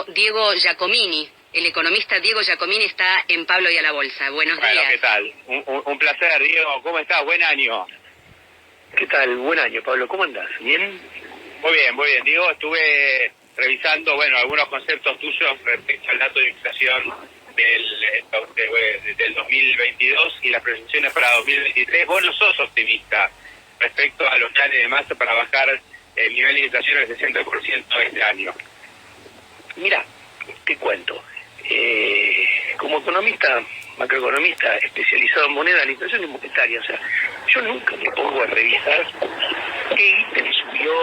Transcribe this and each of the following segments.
Diego Giacomini. El economista Diego Giacomini está en Pablo y a la Bolsa. Buenos días. Bueno, ¿qué tal? Un placer, Diego. ¿Cómo estás? Buen año. ¿Qué tal? Buen año, Pablo. ¿Cómo andás? ¿Bien? Muy bien, muy bien. Diego, estuve revisando, algunos conceptos tuyos respecto al dato de inflación del 2022 y las proyecciones para 2023. Vos no sos optimista respecto a los planes de masa para bajar el nivel de inflación al 60% este año. Mira, te cuento. Como economista, macroeconomista especializado en moneda, la inflación es monetaria. O sea, yo nunca me pongo a revisar qué ítem subió,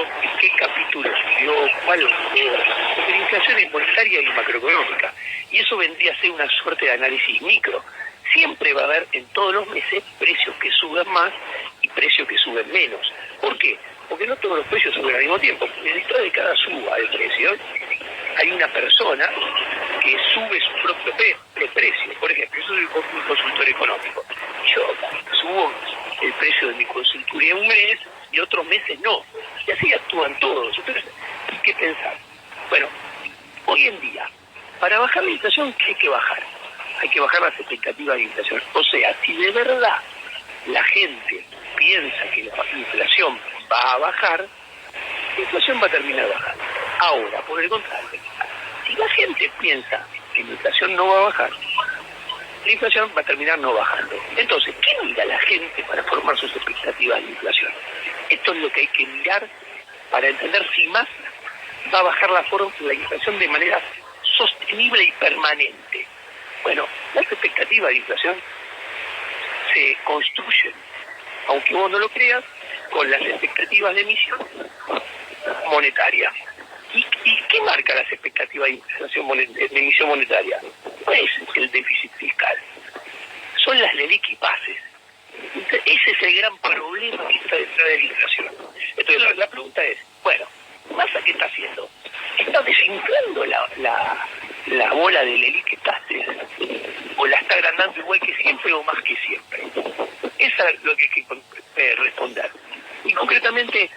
qué capítulo subió, cuál subió. Porque la inflación es monetaria y macroeconómica. Y eso vendría a ser una suerte de análisis micro. Siempre va a haber en todos los meses precios que suben más y precios que suben menos. ¿Por qué? Porque no todos los precios suben al mismo tiempo. Detrás de cada suba de precio hay una persona que sube su propio precio. Por ejemplo, yo soy un consultor económico. Yo subo el precio de mi consultoría un mes y otros meses no. Y así actúan todos. Entonces, hay que pensar. Bueno, hoy en día, para bajar la inflación, ¿qué hay que bajar? Hay que bajar las expectativas de inflación. O sea, si de verdad la gente piensa que la inflación va a bajar, la inflación va a terminar bajando. Ahora, por el contrario, si la gente piensa que la inflación no va a bajar, la inflación va a terminar no bajando. Entonces, ¿qué mira la gente para formar sus expectativas de inflación? Esto es lo que hay que mirar para entender si más va a bajar la inflación de manera sostenible y permanente. Bueno, las expectativas de inflación se construyen, aunque vos no lo creas, con las expectativas de emisión monetaria. ¿Y qué marca las expectativas de inflación de emisión monetaria? No es el déficit fiscal, son las LELIQ y pases. Ese es el gran problema que está detrás de la inflación. Entonces la pregunta es, ¿Massa qué está haciendo? ¿Está desinflando la bola de LELIQ y pases? ¿O la está agrandando igual que siempre o más que siempre? Eso es lo que hay que responder. Y concretamente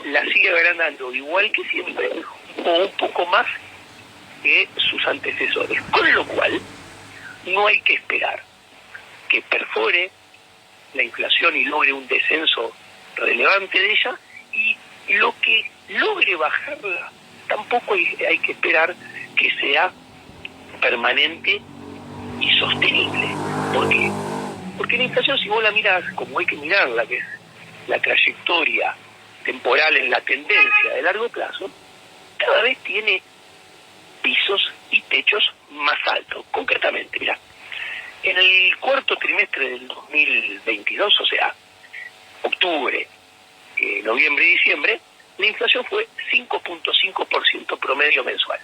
la sigue agrandando igual que siempre o un poco más que sus antecesores. Con lo cual, no hay que esperar que perfore la inflación y logre un descenso relevante de ella, y lo que logre bajarla tampoco hay que esperar que sea permanente y sostenible. ¿Por qué? Porque la inflación, si vos la mirás como hay que mirarla, que es la trayectoria temporal en la tendencia de largo plazo, cada vez tiene pisos y techos más altos. Concretamente, mirá, en el cuarto trimestre del 2022, o sea, octubre, noviembre y diciembre, la inflación fue 5.5% promedio mensual.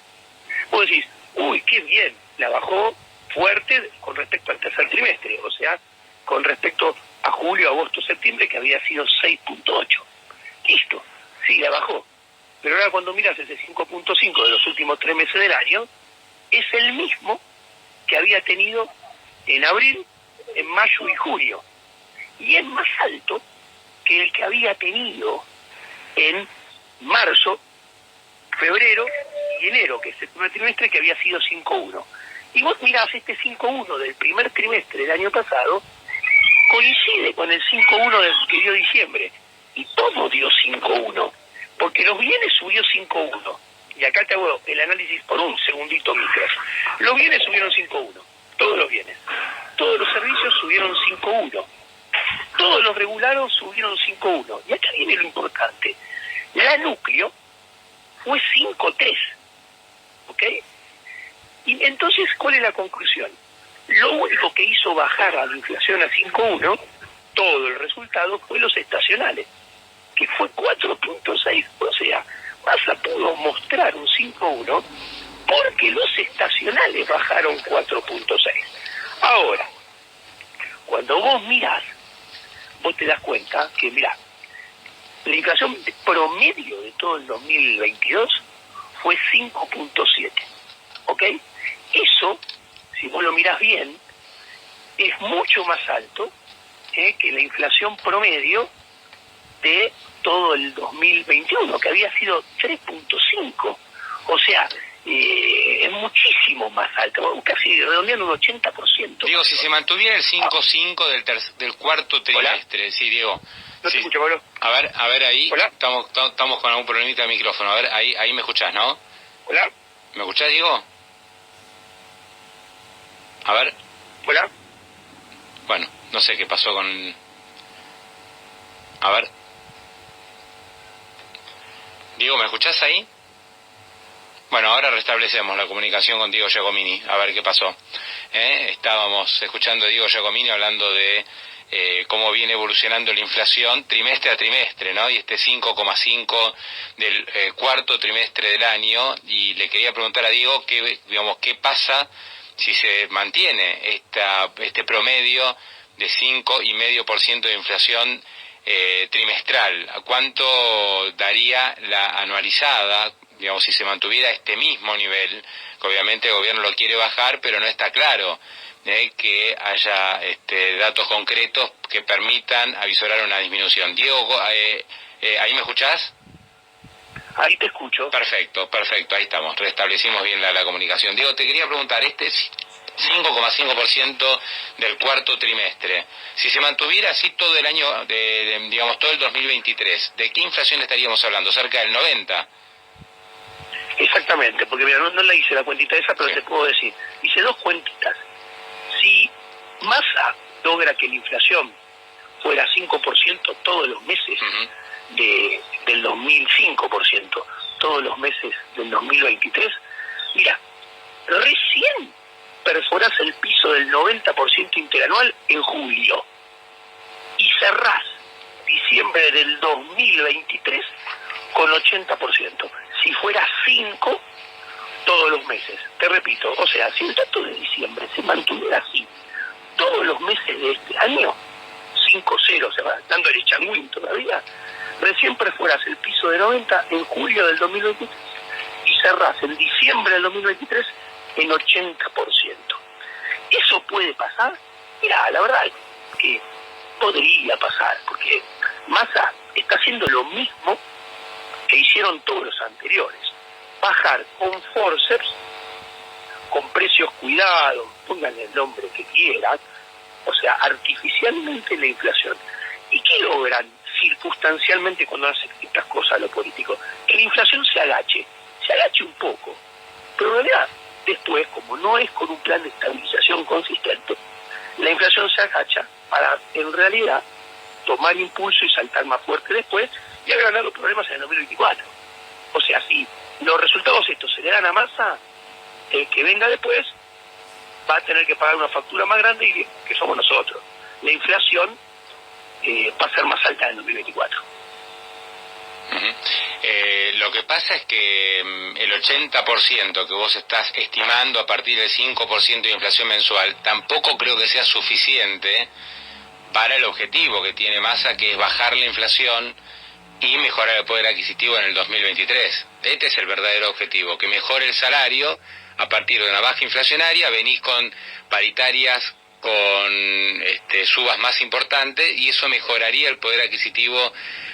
Vos decís, uy, qué bien, la bajó fuerte con respecto al tercer trimestre, o sea, con respecto a julio, agosto, septiembre, que había sido 6.8. Listo, sí, la bajó. Pero ahora cuando miras ese 5.5 de los últimos 3 meses del año, es el mismo que había tenido en abril, en mayo y junio. Y es más alto que el que había tenido en marzo, febrero y enero, que es el primer trimestre, que había sido 5.1. Y vos mirás este 5.1 del primer trimestre del año pasado, coincide con el 5.1 que dio diciembre. Y todo dio 5.1, porque los bienes subió 5.1. Y acá te hago el análisis por un segundito, micro. Los bienes subieron 5.1, todos los bienes. Todos los servicios subieron 5.1. Todos los regulados subieron 5.1. Y acá viene lo importante. La núcleo fue 5.3. ¿Ok? Y entonces, ¿cuál es la conclusión? Lo único que hizo bajar a la inflación a 5.1, todo el resultado, fue los estacionales, que fue 4.6. O sea, Massa pudo mostrar un 5.1 porque los estacionales bajaron 4.6. Ahora, cuando vos mirás, vos te das cuenta que, mirá, la inflación promedio de todo el 2022 fue 5.7. ¿Ok? Eso, si vos lo mirás bien, es mucho más alto que la inflación promedio de todo el 2021, que había sido 3.5. O sea, es muchísimo más alta, casi redondeando un 80%. Diego, si se mantuviera el 5.5 del cuarto trimestre. Hola. Sí, Diego. No te escucho, Pablo. A ver ahí. Hola. Estamos con algún problemita de micrófono. A ver, ahí me escuchás, ¿no? Hola. ¿Me escuchás, Diego? A ver. Hola. Bueno, no sé qué pasó con... A ver. Diego, ¿me escuchás ahí? Bueno, ahora restablecemos la comunicación con Diego Giacomini, a ver qué pasó. Estábamos escuchando a Diego Giacomini hablando de cómo viene evolucionando la inflación trimestre a trimestre, ¿no? Y este 5,5 del cuarto trimestre del año, y le quería preguntar a Diego qué pasa si se mantiene este promedio de 5,5% de inflación trimestral. ¿A cuánto daría la anualizada, digamos, si se mantuviera este mismo nivel? Que obviamente el gobierno lo quiere bajar, pero no está claro que haya datos concretos que permitan avisorar una disminución. Diego, ¿ahí me escuchás? Ahí te escucho. Perfecto, ahí estamos, restablecimos bien la comunicación. Diego, te quería preguntar, 5,5% del cuarto trimestre, si se mantuviera así todo el año, digamos todo el 2023, ¿de qué inflación estaríamos hablando? ¿Cerca del 90%? Exactamente, porque mira, no la hice la cuentita esa, pero sí, te puedo decir, hice dos cuentitas. Si Massa logra que la inflación fuera 5% todos los meses del 2005%, todos los meses del 2023, mira, recién perforás el piso del 90% interanual en julio y cerrás diciembre del 2023 con 80%. Si fuera 5 todos los meses, te repito, o sea, si el dato de diciembre se mantuviera así todos los meses de este año, 5-0, se va dando el changuín todavía, recién perforás el piso de 90 en julio del 2023 y cerrás en diciembre del 2023 en 80%. ¿Eso puede pasar? Mira, la verdad es que podría pasar, porque Massa está haciendo lo mismo que hicieron todos los anteriores. Bajar con forceps, con precios cuidados, pónganle el nombre que quieran, o sea, artificialmente la inflación. ¿Y qué logran circunstancialmente cuando hacen estas cosas a lo político? Que la inflación se agache un poco. Pero en realidad, después, como no es con un plan de estabilización consistente, la inflación se agacha para, en realidad, tomar impulso y saltar más fuerte después y agrandar los problemas en el 2024. O sea, si los resultados estos se le dan a Massa, el que venga después va a tener que pagar una factura más grande y que somos nosotros. La inflación va a ser más alta en el 2024. Lo que pasa es que el 80% que vos estás estimando a partir del 5% de inflación mensual tampoco creo que sea suficiente para el objetivo que tiene Massa, que es bajar la inflación y mejorar el poder adquisitivo en el 2023. Este es el verdadero objetivo, que mejore el salario a partir de una baja inflacionaria. Venís con paritarias con subas más importantes y eso mejoraría el poder adquisitivo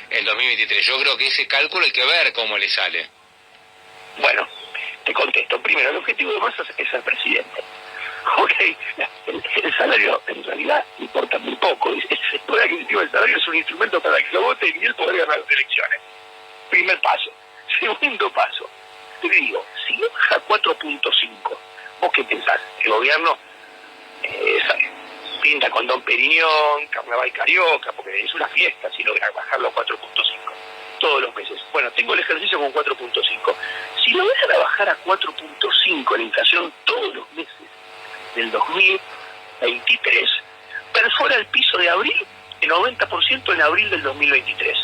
en 2023. Yo creo que ese cálculo hay que ver cómo le sale. Bueno, te contesto. Primero, el objetivo de Massa es ser presidente. Ok, el salario en realidad importa muy poco. El poder adquisitivo del salario es un instrumento para que lo voten y él poder ganar las elecciones. Primer paso. Segundo paso, te digo, si baja 4.5, ¿vos qué pensás? El gobierno pinta con Don Periñón, Carnaval Carioca, porque es una fiesta si logra bajarlo a 4.5 todos los meses. Bueno, tengo el ejercicio con 4.5. Si logra bajar a 4.5 la inflación todos los meses del 2023, perfora el piso de abril el 90% en abril del 2023.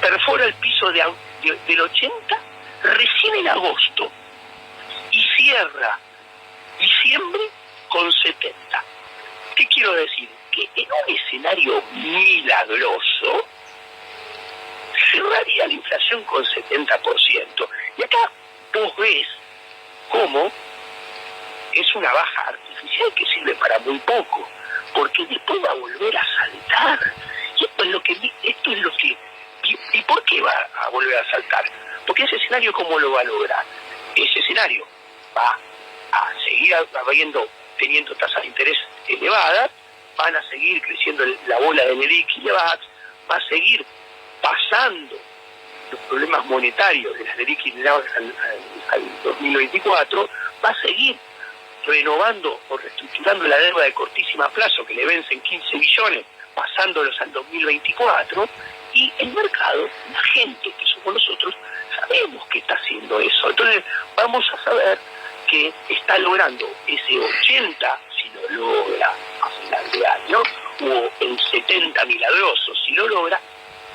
Perfora el piso del 80 recién en agosto y cierra diciembre con 70. ¿Qué quiero decir? Que en un escenario milagroso cerraría la inflación con 70%. Y acá vos ves cómo es una baja artificial que sirve para muy poco, porque después va a volver a saltar. Y esto es lo que ¿y por qué va a volver a saltar? Porque ese escenario, ¿cómo lo va a lograr? Ese escenario va a seguir teniendo tasas de interés elevadas, van a seguir creciendo la bola del LELIQ y va a seguir pasando los problemas monetarios de las LELIQ al 2024, va a seguir renovando o reestructurando la deuda de cortísima plazo que le vencen 15 billones, pasándolos al 2024, y el mercado, la gente que somos nosotros, sabemos que está haciendo eso. Entonces vamos a saber que está logrando ese 80, si lo logra a final de año, o el 70 milagroso, si lo logra,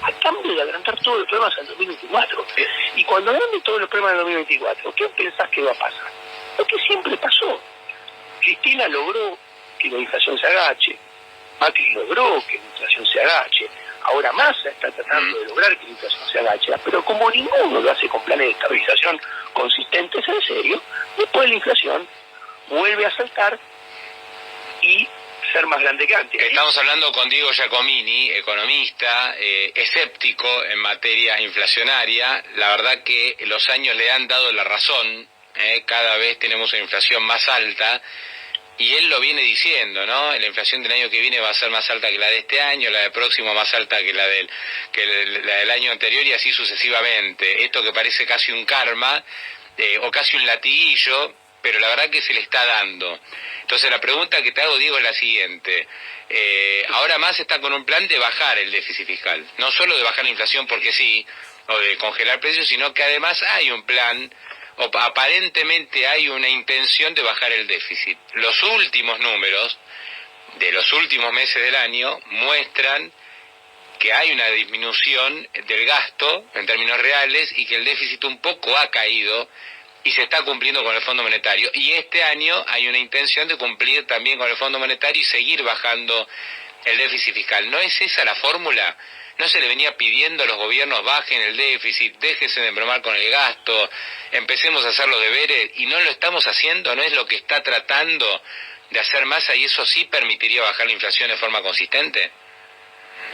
a cambio de adelantar todos los problemas al 2024. Y cuando adelante todos los problemas al 2024, ¿qué pensás que va a pasar? Lo que siempre pasó. Cristina logró que la inflación se agache, Macri logró que la inflación se agache, ahora Massa está tratando de lograr que la inflación se agache, pero como ninguno lo hace con planes de estabilización consistentes en serio, después la inflación vuelve a saltar y ser más grande que antes. Estamos hablando con Diego Giacomini, economista, escéptico en materia inflacionaria. La verdad que los años le han dado la razón, cada vez tenemos una inflación más alta. Y él lo viene diciendo, ¿no? La inflación del año que viene va a ser más alta que la de este año, la del próximo más alta que la del año anterior y así sucesivamente. Esto que parece casi un karma o casi un latiguillo, pero la verdad que se le está dando. Entonces la pregunta que te hago, Diego, es la siguiente. Ahora más está con un plan de bajar el déficit fiscal. No solo de bajar la inflación porque sí, o de congelar precios, sino que además hay un plan, o aparentemente hay una intención de bajar el déficit. Los últimos números de los últimos meses del año muestran que hay una disminución del gasto en términos reales y que el déficit un poco ha caído y se está cumpliendo con el Fondo Monetario. Y este año hay una intención de cumplir también con el Fondo Monetario y seguir bajando el déficit fiscal. ¿No es esa la fórmula? ¿No se le venía pidiendo a los gobiernos bajen el déficit, déjense de embromar con el gasto, empecemos a hacer los deberes y no lo estamos haciendo? ¿No es lo que está tratando de hacer Massa y eso sí permitiría bajar la inflación de forma consistente?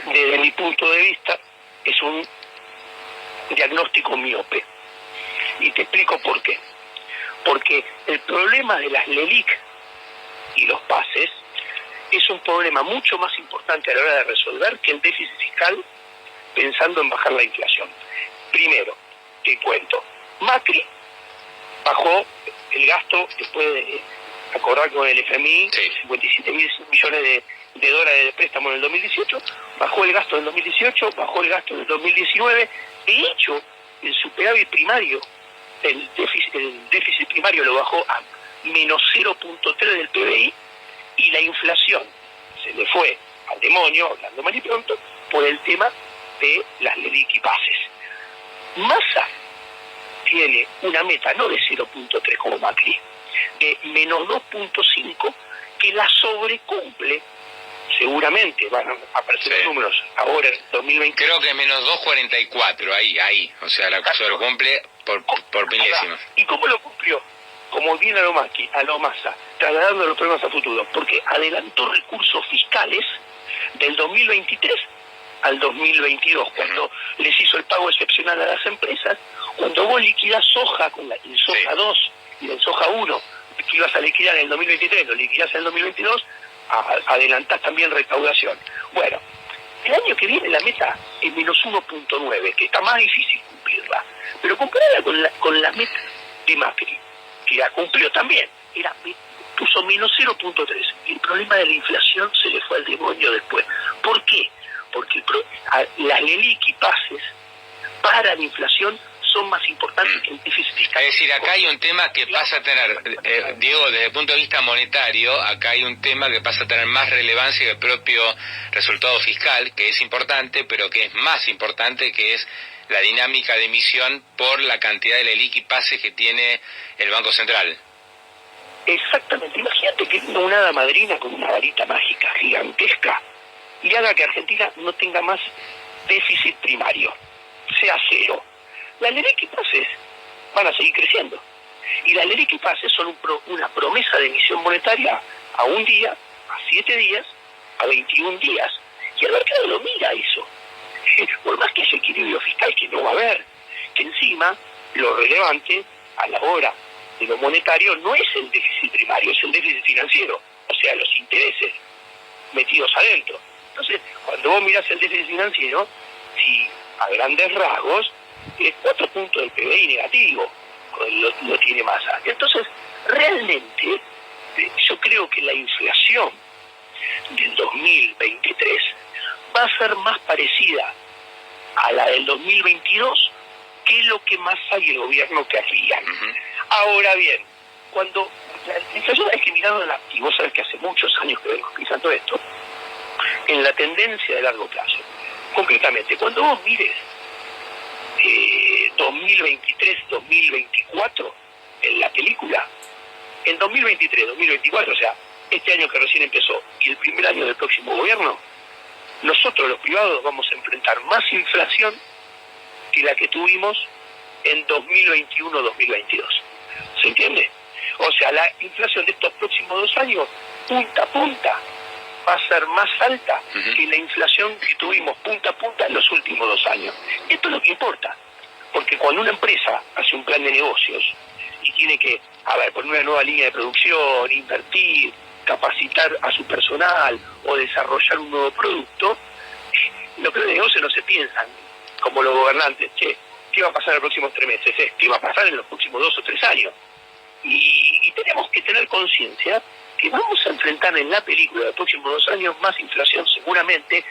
Desde mi punto de vista es un diagnóstico miope y te explico por qué. Porque el problema de las LELIQ y los pases es un problema mucho más importante a la hora de resolver que el déficit fiscal pensando en bajar la inflación. Primero, te cuento, Macri bajó el gasto después de acordar con el FMI, 57 mil millones de dólares de préstamo en el 2018, bajó el gasto en el 2018, bajó el gasto en el 2019, de hecho, el superávit primario, el déficit primario lo bajó a menos 0.3 del PBI, y la inflación se le fue al demonio, hablando mal y pronto, por el tema de las LELIQ y pases. Massa tiene una meta no de 0.3 como Macri, de menos 2.5, que la sobrecumple. Seguramente van a aparecer los números ahora en 2020. Creo que es menos 2.44, ahí. O sea, la sobrecumple por milésimas. ¿Y cómo lo cumplió? Como bien a lo Massa, trasladando los problemas a futuro, porque adelantó recursos fiscales del 2023 al 2022, cuando les hizo el pago excepcional a las empresas, cuando vos liquidás soja con el soja 2 y el soja 1, que ibas a liquidar en el 2023, lo liquidás en el 2022, adelantás también recaudación. Bueno, el año que viene la meta es menos 1.9, que está más difícil cumplirla, pero comparada con la meta de Macri, que la cumplió también, puso menos 0.3, y el problema de la inflación se le fue al demonio después. ¿Por qué? Porque las LELIQ y pases para la inflación son más importantes que el déficit fiscal. Es decir, acá hay un tema que pasa a tener, Diego, desde el punto de vista monetario, acá hay un tema que pasa a tener más relevancia que el propio resultado fiscal, que es importante, pero que es más importante, que es la dinámica de emisión por la cantidad de LELIQ y pases que tiene el Banco Central. Exactamente. Imagínate que una hada madrina con una varita mágica gigantesca y haga que Argentina no tenga más déficit primario, sea cero. Las LELIQ y pases van a seguir creciendo. Y las LELIQ y pases son una promesa de emisión monetaria a un día, a 7 días, a 21 días. Y el mercado lo mira eso. Por más que ese equilibrio fiscal que no va a haber, que encima lo relevante a la hora de lo monetario no es el déficit primario, es el déficit financiero, o sea, los intereses metidos adentro. Entonces, cuando vos mirás el déficit financiero, si a grandes rasgos, 4 puntos del PBI negativo lo tiene Massa. Entonces, realmente, yo creo que la inflación del 2023 va a ser más parecida a la del 2022 que lo que Massa y el gobierno querrían. Ahora bien, cuando la inflación hay que mirarla, y vos sabés que hace muchos años que vengo pensando esto, en la tendencia de largo plazo. Concretamente, cuando vos mires 2023-2024 en la película, en 2023-2024, o sea, este año que recién empezó y el primer año del próximo gobierno, nosotros los privados vamos a enfrentar más inflación que la que tuvimos en 2021-2022. ¿Se entiende? O sea, la inflación de estos próximos 2 años, punta a punta, va a ser más alta que la inflación que tuvimos punta a punta en los últimos 2 años. Esto es lo que importa, porque cuando una empresa hace un plan de negocios y tiene que, poner una nueva línea de producción, invertir, capacitar a su personal o desarrollar un nuevo producto, los planes de negocios no se piensan como los gobernantes, ¿qué va a pasar en los próximos 3 meses? ¿Qué va a pasar en los próximos 2 o 3 años? Y tenemos que tener conciencia que vamos a enfrentar en la película de los próximos 2 años más inflación seguramente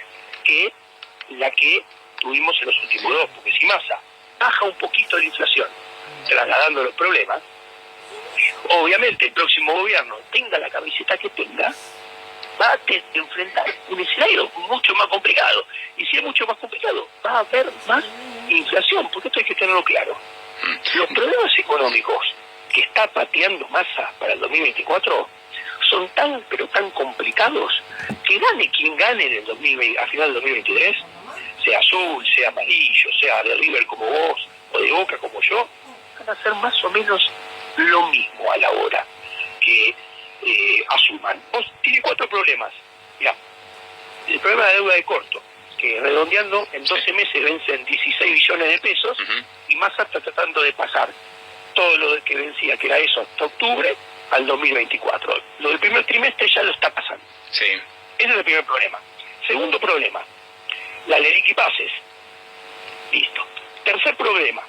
que la que tuvimos en los últimos 2, porque si Massa baja un poquito la inflación, trasladando los problemas, obviamente el próximo gobierno, tenga la camiseta que tenga, va a enfrentar un escenario mucho más complicado. Y si es mucho más complicado, va a haber más inflación, porque esto hay que tenerlo claro. Los problemas económicos que está pateando Massa para el 2024 son tan, pero tan complicados, que gane quien gane en el 2020, a final del 2023, sea azul, sea amarillo, sea de River como vos, o de Boca como yo, van a ser más o menos lo mismo a la hora que asuman. Vos tiene 4 problemas. Mirá, el problema de deuda de corto, que redondeando en 12 meses vencen 16 billones de pesos, y Massa está tratando de pasar todo lo que vencía, que era eso, hasta octubre, al 2024. Lo del primer trimestre ya lo está pasando. Sí. Ese es el primer problema. Segundo problema, la ley de pases. Listo. Tercer problema,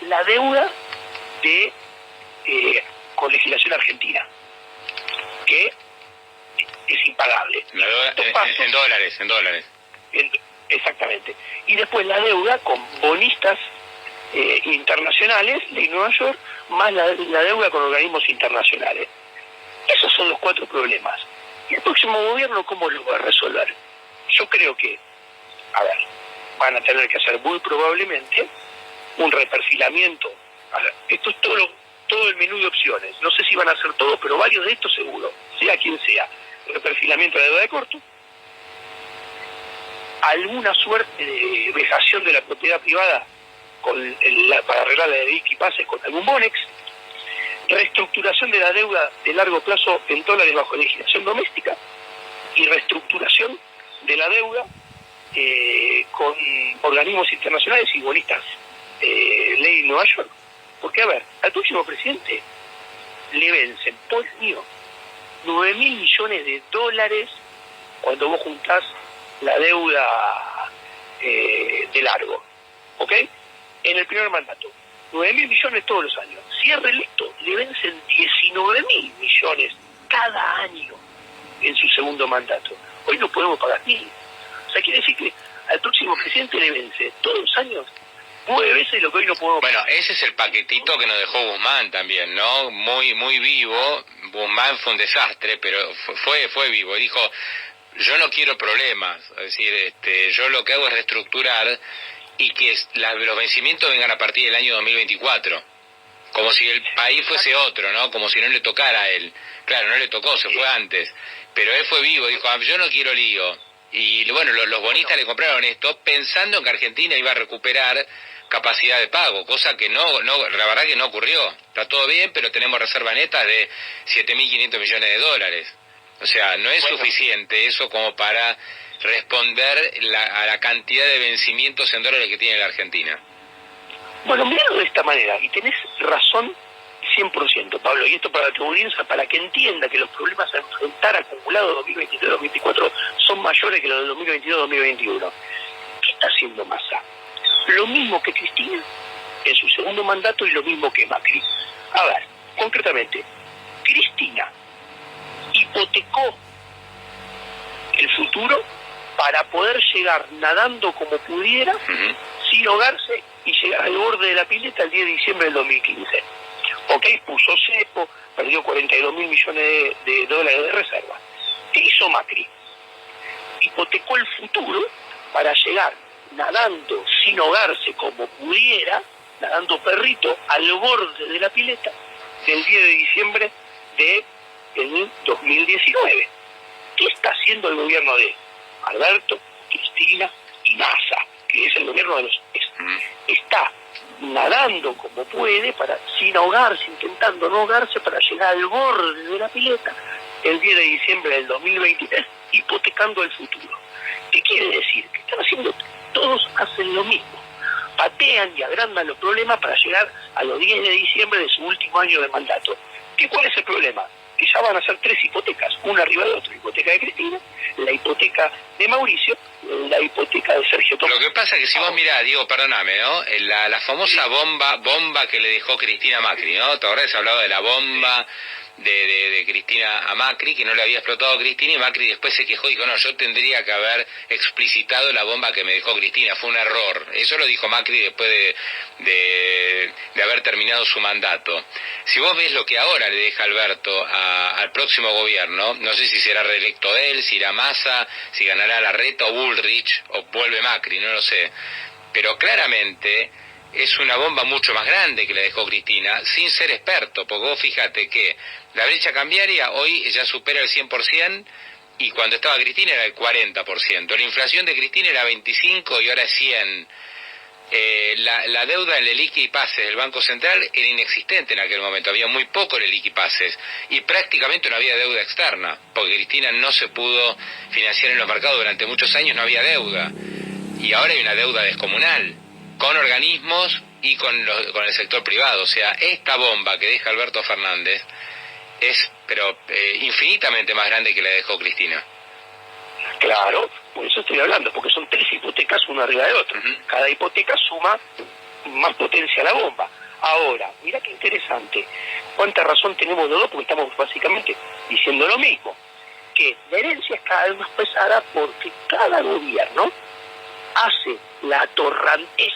la deuda de con legislación argentina, que es impagable. La deuda en dólares. Exactamente. Y después la deuda con bonistas internacionales de Nueva York, más la deuda con organismos internacionales. Esos son los 4 problemas. ¿Y el próximo gobierno cómo lo va a resolver? Yo creo que, van a tener que hacer muy probablemente un reperfilamiento. Esto es todo el menú de opciones. No sé si van a hacer todo, pero varios de estos seguro, sea quien sea. Reperfilamiento de la deuda de corto, alguna suerte de vejación de la propiedad privada para arreglar la de y pases con algún Bonex, reestructuración de la deuda de largo plazo en dólares bajo legislación doméstica y reestructuración de la deuda con organismos internacionales y bonistas ley Nueva York. Porque, al próximo presidente le vencen por mío 9.000 millones de dólares cuando vos juntás la deuda de largo, ¿ok? En el primer mandato, 9.000 millones todos los años. Si es reelecto, le vencen 19.000 millones cada año en su segundo mandato. Hoy no podemos pagar ni. O sea, quiere decir que al próximo presidente le vence todos los años 9 veces lo que hoy no podemos pagar. Bueno, ese es el paquetito que nos dejó Guzmán también, ¿no? Muy vivo. Guzmán fue un desastre, pero fue vivo. Dijo, yo no quiero problemas. Es decir, yo lo que hago es reestructurar y que los vencimientos vengan a partir del año 2024. Como si el país fuese otro, ¿no? Como si no le tocara a él. Claro, no le tocó, se fue antes. Pero él fue vivo, dijo, yo no quiero lío. Y bueno, los bonistas le compraron esto pensando en que Argentina iba a recuperar capacidad de pago, cosa que no, la verdad que no ocurrió. Está todo bien, pero tenemos reserva neta de 7.500 millones de dólares. O sea, no es suficiente eso como para responder a la cantidad de vencimientos en dólares que tiene la Argentina. Bueno, miralo de esta manera, y tenés razón 100%, Pablo, y esto para tu audiencia, para que entienda que los problemas a enfrentar acumulados 2023-2024 son mayores que los de 2022-2021. ¿Qué está haciendo Massa? Lo mismo que Cristina en su segundo mandato y lo mismo que Macri. A ver, concretamente, Cristina hipotecó el futuro para poder llegar nadando como pudiera, sin ahogarse y llegar al borde de la pileta el 10 de diciembre del 2015. Ok, puso cepo, perdió 42.000 millones de dólares de reserva. ¿Qué hizo Macri? Hipotecó el futuro para llegar nadando sin ahogarse como pudiera, nadando perrito, al borde de la pileta del 10 de diciembre del 2019. ¿Qué está haciendo el gobierno de Alberto, Cristina y Massa? Que es el gobierno de los... Está nadando como puede, sin ahogarse, intentando no ahogarse, para llegar al borde de la pileta el 10 de diciembre del 2023, hipotecando el futuro. ¿Qué quiere decir? Que están haciendo, todos hacen lo mismo, patean y agrandan los problemas para llegar a los 10 de diciembre de su último año de mandato. ¿Cuál es el problema? Que ya van a ser 3 hipotecas, una arriba de otra: la hipoteca de Cristina, la hipoteca de Mauricio, la hipoteca de Sergio Tomás. Lo que pasa es que si vos mirás, Diego, perdóname, ¿no? La famosa bomba que le dejó Cristina a Macri, ¿no? ¿Te acordás? Se hablaba de la bomba de Cristina a Macri, que no le había explotado a Cristina, y Macri después se quejó y dijo, no, yo tendría que haber explicitado la bomba que me dejó Cristina, fue un error. Eso lo dijo Macri después de haber terminado su mandato. Si vos ves lo que ahora le deja Alberto al próximo gobierno, no sé si será reelecto él, si irá Massa, si ganará Larreta o Bullrich, o vuelve Macri, no lo sé. Pero claramente es una bomba mucho más grande que la dejó Cristina, sin ser experto, porque vos fíjate que la brecha cambiaria hoy ya supera el 100%, y cuando estaba Cristina era el 40%. La inflación de Cristina era 25% y ahora es 100%. La deuda en el liqui y pases del Banco Central era inexistente en aquel momento, había muy poco en el liqui y pases, y prácticamente no había deuda externa, porque Cristina no se pudo financiar en los mercados durante muchos años, no había deuda, y ahora hay una deuda descomunal, con organismos y con el sector privado. O sea, esta bomba que deja Alberto Fernández es, pero infinitamente más grande que la dejó Cristina. Claro, por eso estoy hablando, porque son 3 hipotecas una arriba de otra. Cada hipoteca suma más potencia a la bomba. Ahora, mira qué interesante, cuánta razón tenemos los dos, porque estamos básicamente diciendo lo mismo, que la herencia es cada vez más pesada porque cada gobierno hace la atorrantez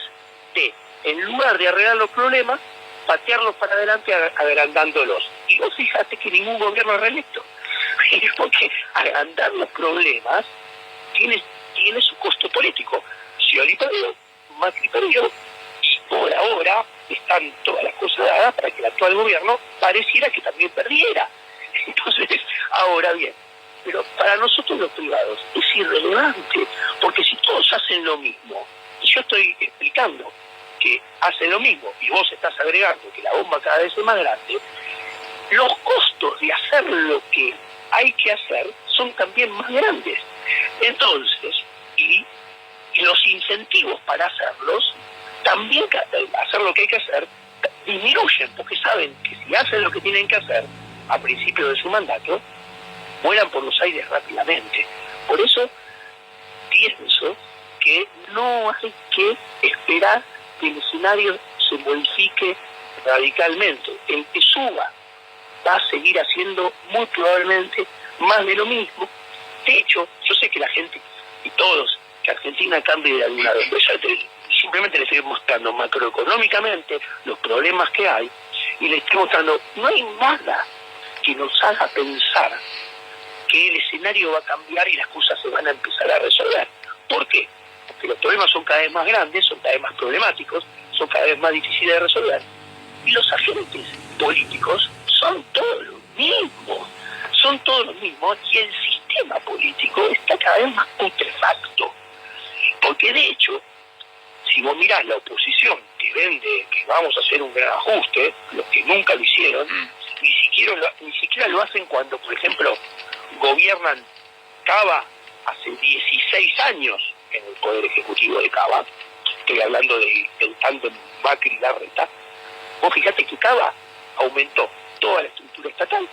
de, en lugar de arreglar los problemas, patearlos para adelante agrandándolos. Y vos fíjate que ningún gobierno es reelecto. Porque agrandar los problemas tiene su costo político. Scioli perdió, Macri perdió, y por ahora están todas las cosas dadas para que el actual gobierno pareciera que también perdiera. Entonces, ahora bien, pero para nosotros los privados es irrelevante, porque si todos hacen lo mismo, y yo estoy explicando que hacen lo mismo, y vos estás agregando que la bomba cada vez es más grande, los costos de hacer lo que hay que hacer son también más grandes. Entonces, y los incentivos para hacerlos, también hacer lo que hay que hacer, disminuyen, porque saben que si hacen lo que tienen que hacer a principio de su mandato, vuelan por los aires rápidamente. Por eso pienso que no hay que esperar que el escenario se modifique radicalmente. El que suba va a seguir haciendo muy probablemente más de lo mismo. De hecho, yo sé que la gente, y todos, que Argentina cambie de algún lado, pero simplemente les estoy mostrando macroeconómicamente los problemas que hay, y les estoy mostrando, no hay nada que nos haga pensar que el escenario va a cambiar y las cosas se van a empezar a resolver. ¿Por qué? Porque los problemas son cada vez más grandes, son cada vez más problemáticos, son cada vez más difíciles de resolver. Y los agentes políticos son todos los mismos, y el sistema político está cada vez más putrefacto. Porque de hecho, si vos mirás la oposición que vende que vamos a hacer un gran ajuste, los que nunca lo hicieron, ni siquiera lo hacen cuando, por ejemplo, gobiernan Cava hace 16 años en el Poder Ejecutivo de Cava. Estoy hablando del tándem Macri-Larreta. Vos fíjate que Cava aumentó toda la estructura estatal,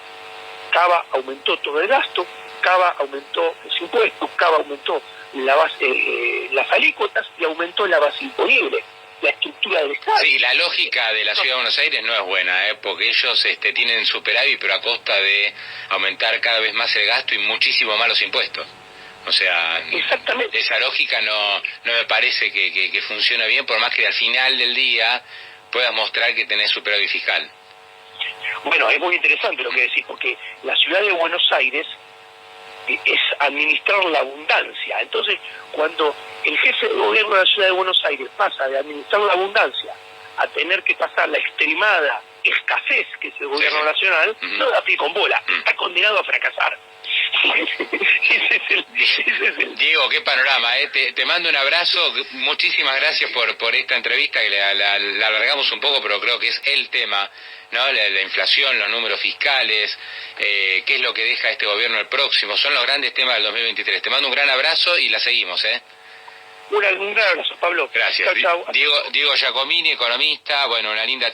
Cava aumentó todo el gasto, Cava aumentó los impuestos, Cava aumentó las alícuotas y aumentó la base imponible, la estructura del Estado. Sí, la lógica de la Ciudad de Buenos Aires no es buena, porque ellos tienen superávit, pero a costa de aumentar cada vez más el gasto y muchísimo más los impuestos. O sea, exactamente, esa lógica no me parece que funciona bien, por más que al final del día puedas mostrar que tenés superávit fiscal. Bueno, es muy interesante lo que decís, porque la Ciudad de Buenos Aires es administrar la abundancia. Entonces, cuando el jefe de gobierno de la Ciudad de Buenos Aires pasa de administrar la abundancia a tener que pasar la extremada escasez que es el gobierno nacional, no da pie con bola, está condenado a fracasar. ese es el... Diego, qué panorama, te mando un abrazo, muchísimas gracias por esta entrevista, que la alargamos un poco, pero creo que es el tema, ¿no? La inflación, los números fiscales, qué es lo que deja este gobierno el próximo, son los grandes temas del 2023. Te mando un gran abrazo y la seguimos, Un gran abrazo, Pablo. Gracias. Chau, chau. Diego Giacomini, economista, bueno, una linda